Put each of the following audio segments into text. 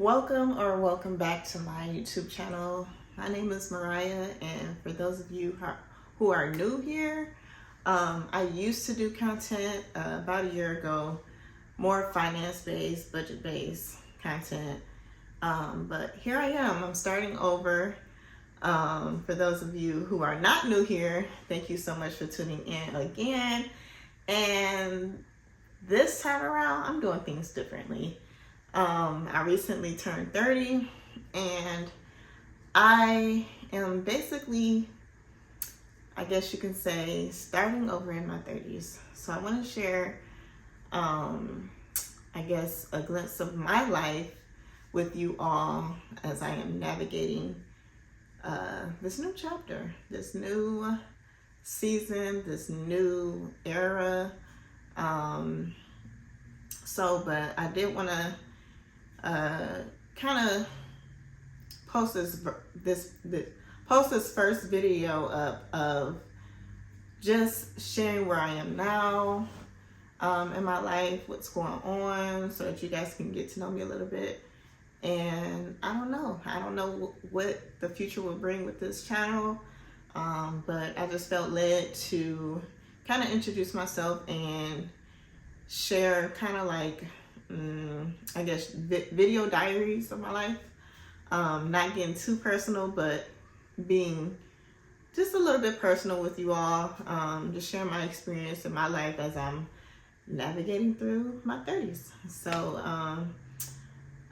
Welcome back to my YouTube channel. My name is Mariah, and for those of you who are new here, I used to do content about a year ago, more finance-based, budget-based content. But here I am. I'm starting over. For those of you who are not new here, thank you so much for tuning in again. And this time around, I'm doing things differently. I recently turned 30, and I am basically, I guess you can say, starting over in my 30s. So I want to share, I guess, a glimpse of my life with you all as I am navigating this new chapter, this new season, this new era. But I did want to kind of post this first video up of just sharing where I am now in my life, what's going on, so that you guys can get to know me a little bit. And I don't know what the future will bring with this channel, but I just felt led to kind of introduce myself and share kind of like I guess video diaries of my life, not getting too personal, but being just a little bit personal with you all, just sharing my experience in my life as I'm navigating through my 30s. So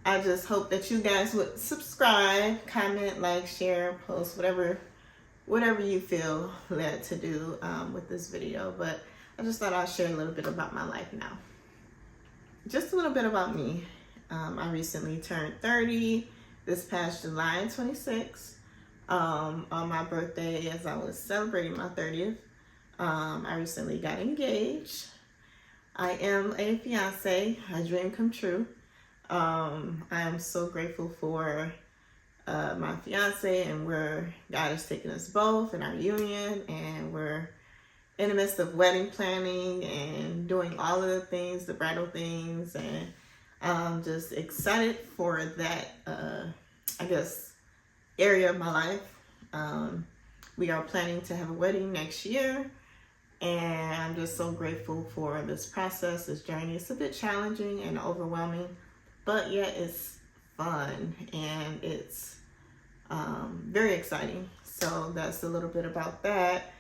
I just hope that you guys would subscribe, comment, like, share, post, whatever you feel led to do with this video. But I just thought I'd share a little bit about my life now. Just a little bit about me. I recently turned 30 this past July 26th. On my birthday, as I was celebrating my 30th, I recently got engaged. I am a fiance, a dream come true. I am so grateful for my fiance and where God has taken us both in our union, and we're in the midst of wedding planning and doing all of the things, the bridal things, and I'm just excited for that, I guess, area of my life. We are planning to have a wedding next year, and I'm just so grateful for this process, this journey. It's a bit challenging and overwhelming, but yet it's fun and it's very exciting. So that's a little bit about that.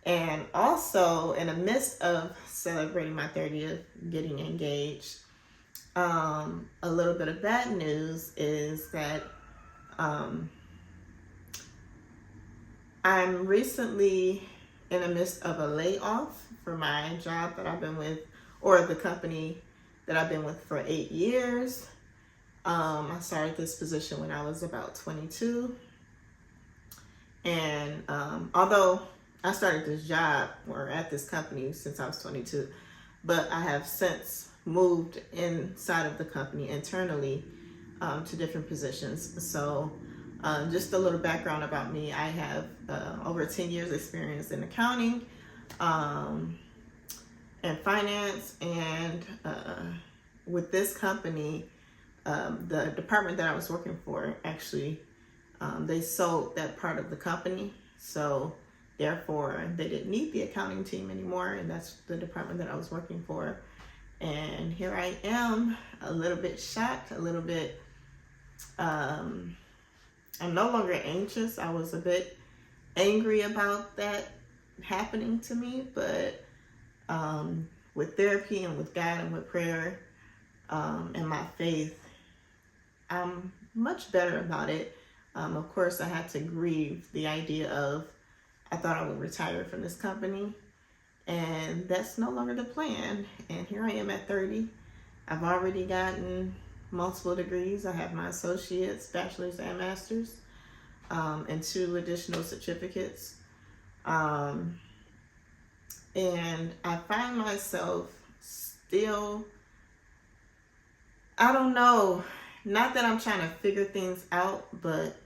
And also, in the midst of celebrating my 30th, getting engaged, a little bit of bad news is that I'm recently in the midst of a layoff for my job that I've been with, or the company that I've been with for 8 years. I started this position when I was about 22. And although I started this job or at this company since I was 22, but I have since moved inside of the company internally to different positions. So just a little background about me. I have over 10 years experience in accounting and finance, and with this company, the department that I was working for, actually, they sold that part of the company. So therefore, they didn't need the accounting team anymore, and that's the department that I was working for. And here I am, a little bit shocked, a little bit, I'm no longer anxious. I was a bit angry about that happening to me, but with therapy and with God and with prayer and my faith, I'm much better about it. Of course, I had to grieve the idea of, I thought I would retire from this company, and that's no longer the plan. And here I am at 30. I've already gotten multiple degrees. I have my associates, bachelor's and master's, and 2 additional certificates. And I find myself still, I don't know, not that I'm trying to figure things out, but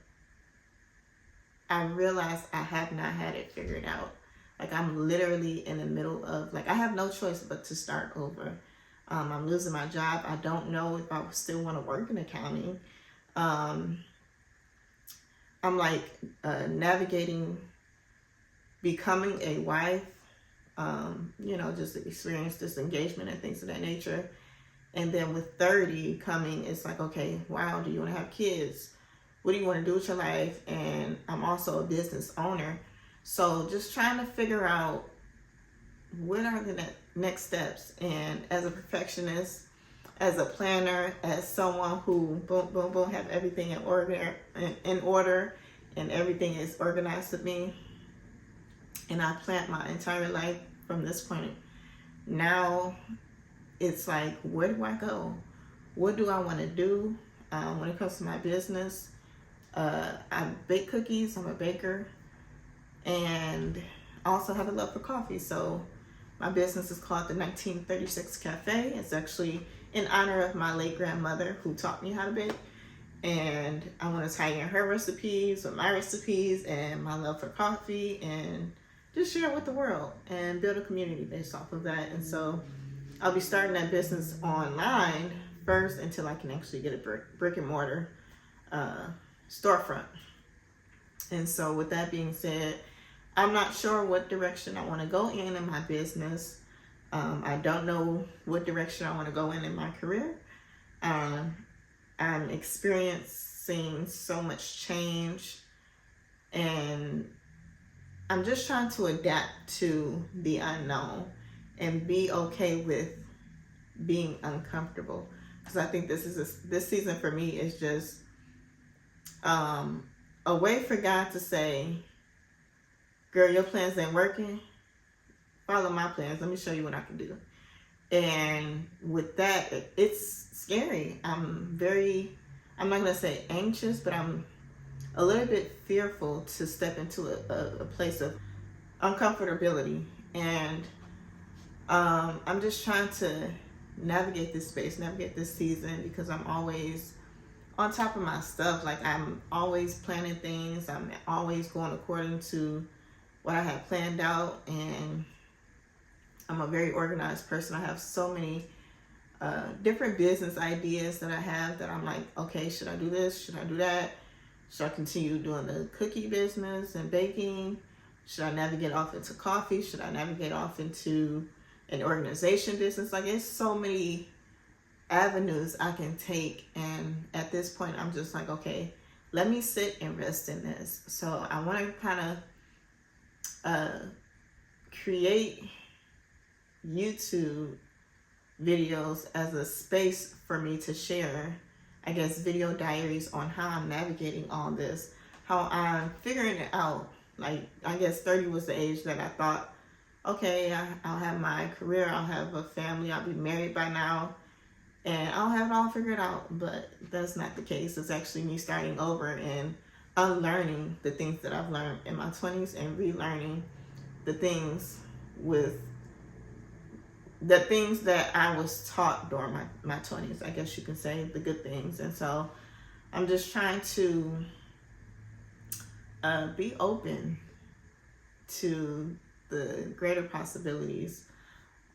I realize I have not had it figured out. Like, I'm literally in the middle of, like, I have no choice but to start over. I'm losing my job. I don't know if I still want to work in accounting. I'm like navigating becoming a wife, just experience disengagement and things of that nature. And then with 30 coming, it's like, okay, wow, do you want to have kids? What do you want to do with your life? And I'm also a business owner. So just trying to figure out what are the next steps. And as a perfectionist, as a planner, as someone who boom, boom, boom, have everything in order, and everything is organized with me. And I planned my entire life from this point. Now it's like, where do I go? What do I want to do when it comes to my business? I bake cookies. I'm a baker, and I also have a love for coffee. So my business is called the 1936 Cafe. It's actually in honor of my late grandmother who taught me how to bake. And I want to tie in her recipes with my recipes and my love for coffee, and just share it with the world and build a community based off of that. And so I'll be starting that business online first until I can actually get a brick and mortar storefront. And so with that being said, I'm not sure what direction I want to go in my business. I don't know what direction I want to go in my career. I'm experiencing so much change, and I'm just trying to adapt to the unknown and be okay with being uncomfortable. Because I think this season for me is just a way for God to say, girl, your plans ain't working. Follow my plans. Let me show you what I can do. And with that, it's scary. I'm not going to say anxious, but I'm a little bit fearful to step into a place of uncomfortability. And I'm just trying to navigate this space, navigate this season, because I'm always on top of my stuff. Like, I'm always planning things. I'm always going according to what I have planned out. And I'm a very organized person. I have so many different business ideas that I have that I'm like, okay, should I do this? Should I do that? Should I continue doing the cookie business and baking? Should I navigate off into coffee? Should I navigate off into an organization business? Like, it's so many avenues I can take. And at this point, I'm just like, okay, let me sit and rest in this. So I want to kind of create YouTube videos as a space for me to share, I guess, video diaries on how I'm navigating all this, how I'm figuring it out. Like, I guess 30 was the age that I thought, okay, I'll have my career, I'll have a family, I'll be married by now, and I'll have it all figured out. But that's not the case. It's actually me starting over and unlearning the things that I've learned in my 20s and relearning the things that I was taught during my 20s, I guess you can say, the good things. And so I'm just trying to be open to the greater possibilities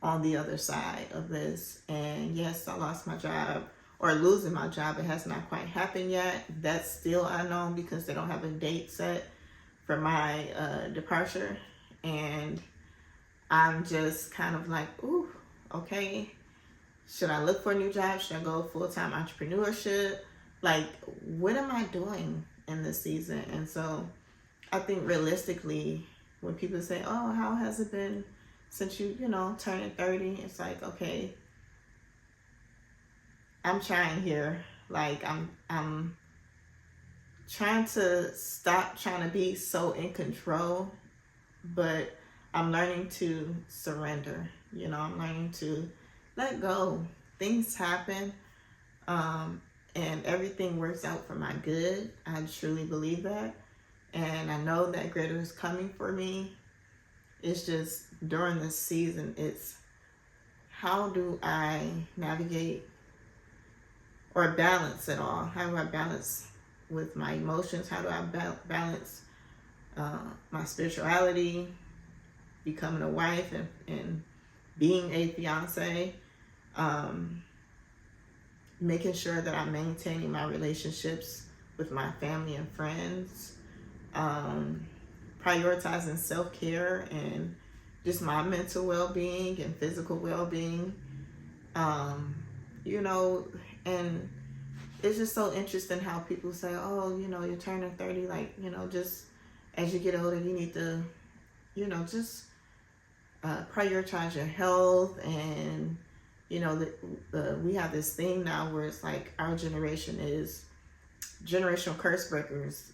on the other side of this. And yes, I lost my job, or losing my job. It has not quite happened yet. That's still unknown because they don't have a date set for my departure. And I'm just kind of like, ooh, okay, should I look for a new job? Should I go full-time entrepreneurship? Like, what am I doing in this season? And so I think realistically, when people say, oh, how has it been since you turning 30? It's like, okay, I'm trying here. Like, I'm trying to stop trying to be so in control, but I'm learning to surrender. I'm learning to let go. Things happen, and everything works out for my good. I truly believe that. And I know that greater is coming for me. It's just during this season, it's how do I navigate or balance it all? How do I balance with my emotions? How do I balance my spirituality, becoming a wife, and being a fiance, making sure that I'm maintaining my relationships with my family and friends, prioritizing self-care and just my mental well-being and physical well-being. You know, and it's just so interesting how people say, oh, you know, you're turning 30, like, you know, just as you get older, you need to, you know, just prioritize your health. And, you know, we have this thing now where it's like our generation is generational curse breakers.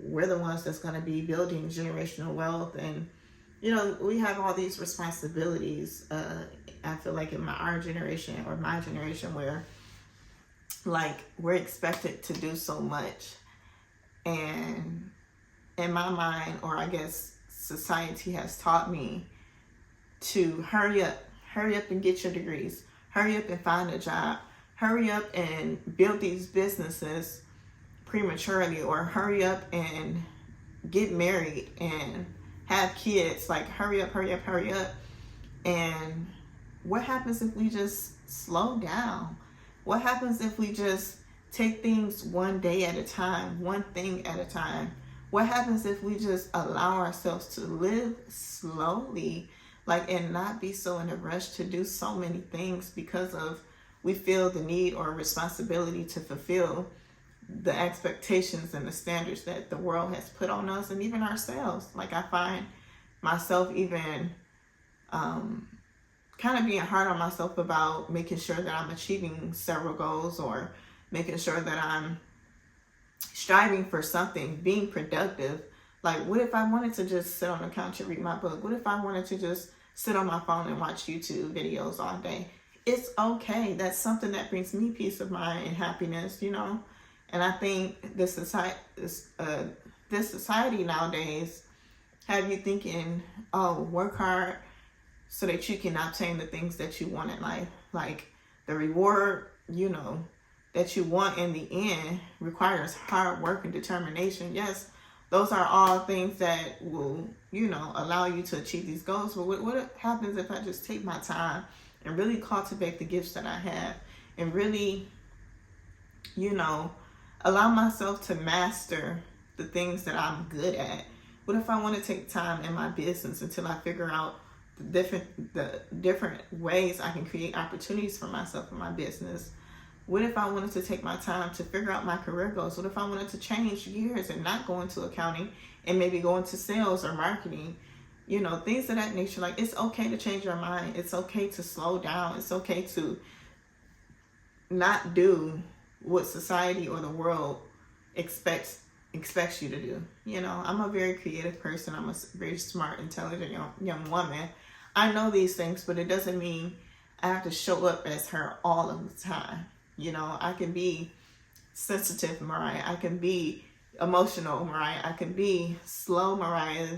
We're the ones that's going to be building generational wealth. And, you know, we have all these responsibilities. I feel like in our generation or my generation where like we're expected to do so much. And in my mind, or I guess society has taught me to hurry up and get your degrees, hurry up and find a job, hurry up and build these businesses prematurely, or hurry up and get married and have kids. Like hurry up. And what happens if we just slow down? What happens if we just take things one day at a time, one thing at a time? What happens if we just allow ourselves to live slowly, like, and not be so in a rush to do so many things because of we feel the need or responsibility to fulfill the expectations and the standards that the world has put on us and even ourselves. Like I find myself even kind of being hard on myself about making sure that I'm achieving several goals, or making sure that I'm striving for something, being productive. Like, what if I wanted to just sit on the couch and read my book? What if I wanted to just sit on my phone and watch YouTube videos all day? It's okay. That's something that brings me peace of mind and happiness, you know? And I think this society nowadays have you thinking, oh, work hard so that you can obtain the things that you want in life. Like the reward, you know, that you want in the end requires hard work and determination. Yes, those are all things that will, you know, allow you to achieve these goals. But what happens if I just take my time and really cultivate the gifts that I have and really, you know, allow myself to master the things that I'm good at? What if I want to take time in my business until I figure out the different ways I can create opportunities for myself in my business? What if I wanted to take my time to figure out my career goals? What if I wanted to change gears and not go into accounting and maybe go into sales or marketing? You know, things of that nature. Like, it's okay to change your mind. It's okay to slow down. It's okay to not do what society or the world expects you to do. You know, I'm a very creative person. I'm a very smart, intelligent young woman. I know these things, but it doesn't mean I have to show up as her all of the time. You know, I can be sensitive Mariah. I can be emotional Mariah. I can be slow Mariah,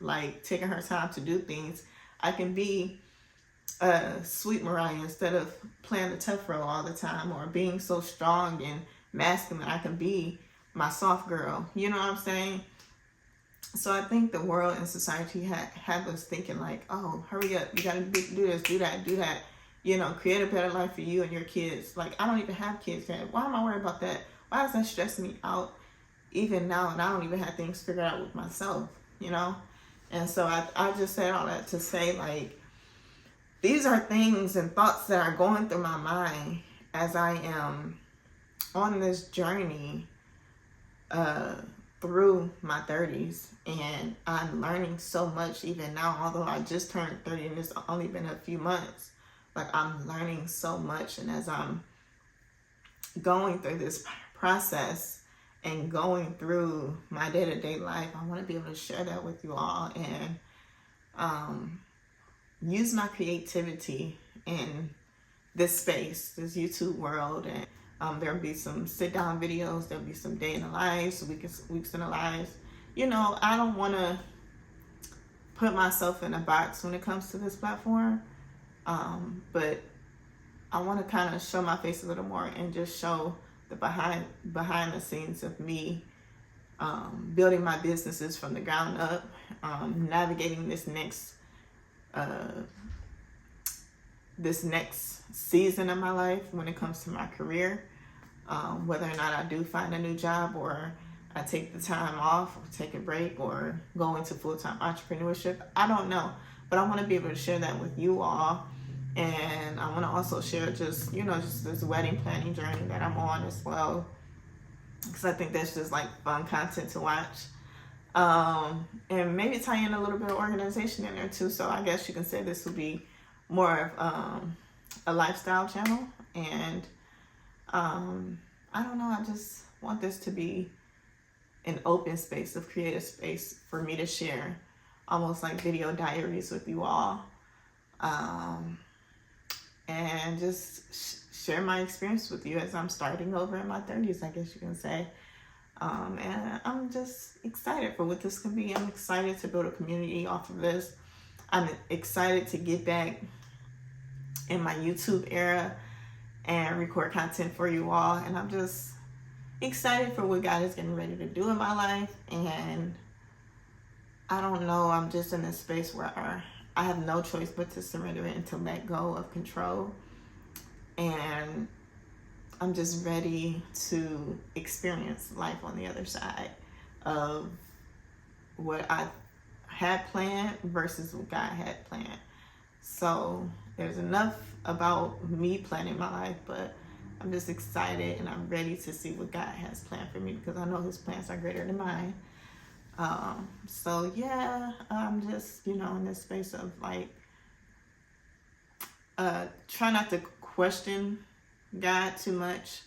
like taking her time to do things. I can be sweet Mariah instead of playing the tough role all the time, or being so strong and masculine. I can be my soft girl. You know what I'm saying? So I think the world and society have us thinking like, oh, hurry up. You got to do this, do that. You know, create a better life for you and your kids. Like, I don't even have kids yet. Why am I worried about that? Why is that stressing me out even now? And I don't even have things figured out with myself, you know? And so I just said all that to say, like, these are things and thoughts that are going through my mind as I am on this journey through my 30s. And I'm learning so much even now, although I just turned 30 and it's only been a few months. Like, I'm learning so much. And as I'm going through this process and going through my day-to-day life, I want to be able to share that with you all and use my creativity in this space, this YouTube world. And there'll be some sit-down videos. There'll be some day in the lives, weeks in the lives. You know, I don't want to put myself in a box when it comes to this platform. But I want to kind of show my face a little more and just show the behind the scenes of me building my businesses from the ground up, navigating this next this next season of my life when it comes to my career. Whether or not I do find a new job, or I take the time off, or take a break, or go into full-time entrepreneurship, I don't know. But I want to be able to share that with you all. And I want to also share just this wedding planning journey that I'm on as well. Because I think that's just like fun content to watch. And maybe tie in a little bit of organization in there too. So I guess you can say this would be more of a lifestyle channel. And I don't know, I just want this to be an open space, of creative space for me to share, almost like video diaries with you all. And just share my experience with you as I'm starting over in my 30s, I guess you can say. And I'm just excited for what this can be. I'm excited to build a community off of this. I'm excited to get back in my YouTube era and record content for you all. And I'm just excited for what God is getting ready to do in my life. And I don't know, I'm just in this space where I have no choice but to surrender it and to let go of control. And I'm just ready to experience life on the other side of what I had planned versus what God had planned. So there's enough about me planning my life, but I'm just excited and I'm ready to see what God has planned for me, because I know His plans are greater than mine. So yeah, I'm just, in this space of like, try not to question God too much.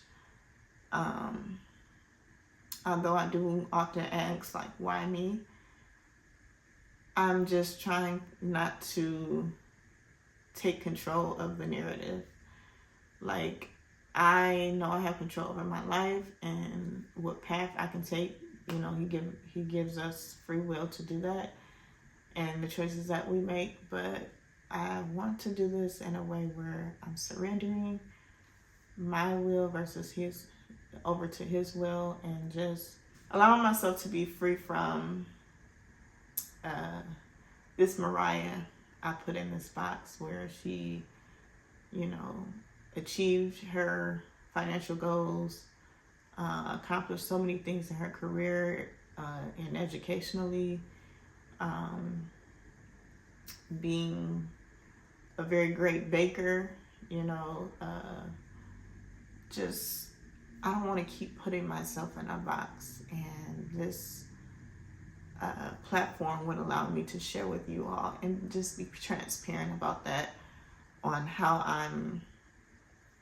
Although I do often ask, like, why me? I'm just trying not to take control of the narrative. Like, I know I have control over my life and what path I can take. He gives us free will to do that, and the choices that we make. But I want to do this in a way where I'm surrendering my will versus over to His will, and just allowing myself to be free from this Mariah I put in this box, where she, achieved her financial goals, accomplished so many things in her career and educationally, being a very great baker, just, I don't want to keep putting myself in a box. And this platform would allow me to share with you all and just be transparent about that, on how I'm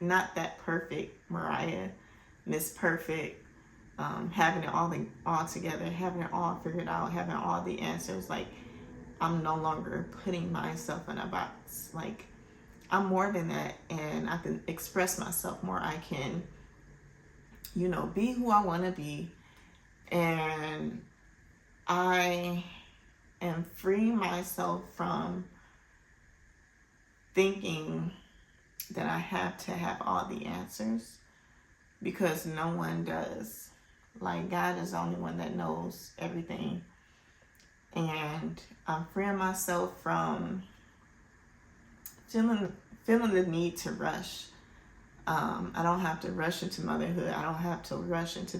not that perfect Mariah, Miss Perfect, having it all together, having it all figured out, having all the answers. Like, I'm no longer putting myself in a box. Like, I'm more than that, and I can express myself more. I can, be who I want to be. And I am freeing myself from thinking that I have to have all the answers, because no one does. Like, God is the only one that knows everything. And I'm freeing myself from feeling the need to rush. I don't have to rush into motherhood. I don't have to rush into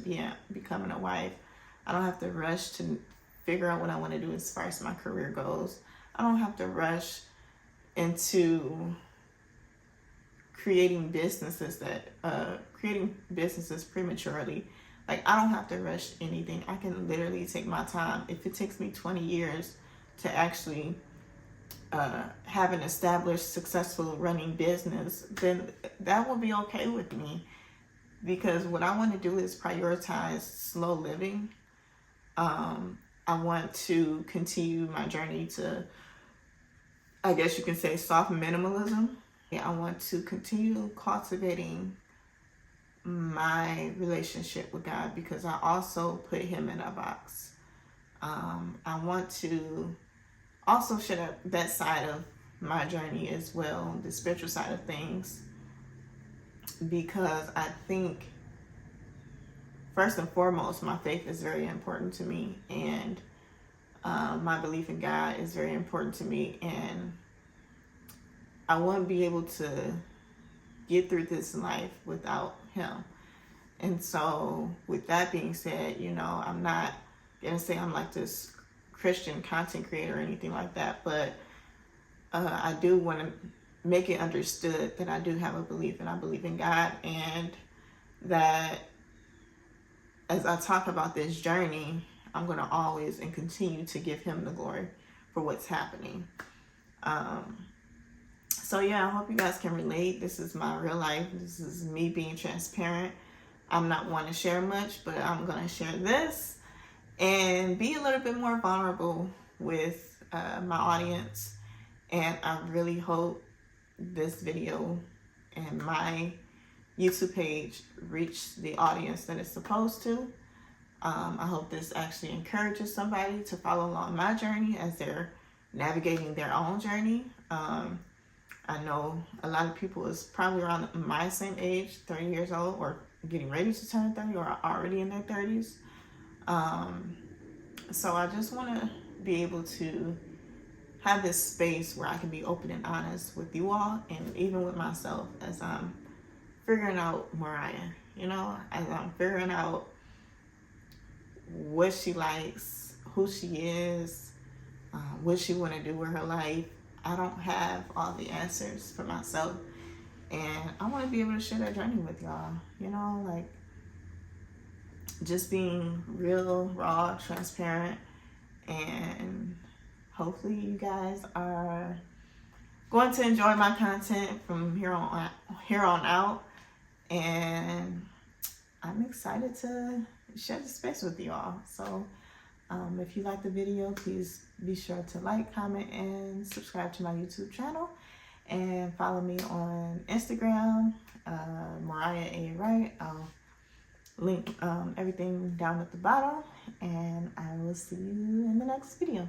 becoming a wife. I don't have to rush to figure out what I want to do as far as my career goes. I don't have to rush into creating businesses prematurely. Like, I don't have to rush anything. I can literally take my time. If it takes me 20 years to actually have an established, successful running business, then that will be okay with me. Because what I want to do is prioritize slow living. I want to continue my journey to, I guess you can say, soft minimalism. I want to continue cultivating my relationship with God, because I also put Him in a box. I want to also share that side of my journey as well, the spiritual side of things, because I think, first and foremost, my faith is very important to me, and my belief in God is very important to me. And I wouldn't be able to get through this life without him. And so with that being said, you know, I'm not gonna say I'm like this Christian content creator or anything like that, but I do want to make it understood that I do have a belief, and I believe in God, and that as I talk about this journey, I'm going to always and continue to give him the glory for what's happening. So yeah, I hope you guys can relate. This is my real life. This is me being transparent. I'm not one to share much, but I'm going to share this and be a little bit more vulnerable with my audience. And I really hope this video and my YouTube page reach the audience that it's supposed to. I hope this actually encourages somebody to follow along my journey as they're navigating their own journey. I know a lot of people is probably around my same age, 30 years old, or getting ready to turn 30, or are already in their 30s. So I just want to be able to have this space where I can be open and honest with you all, and even with myself, as I'm figuring out Mariah, you know, as I'm figuring out what she likes, who she is, what she want to do with her life. I don't have all the answers for myself, and I want to be able to share that journey with y'all, you know, like just being real, raw, transparent, and hopefully you guys are going to enjoy my content from here on out, and I'm excited to share the space with you all. So if you like the video, please be sure to like, comment, and subscribe to my YouTube channel, and follow me on Instagram, Mariah A. Wright. I'll link everything down at the bottom, and I will see you in the next video.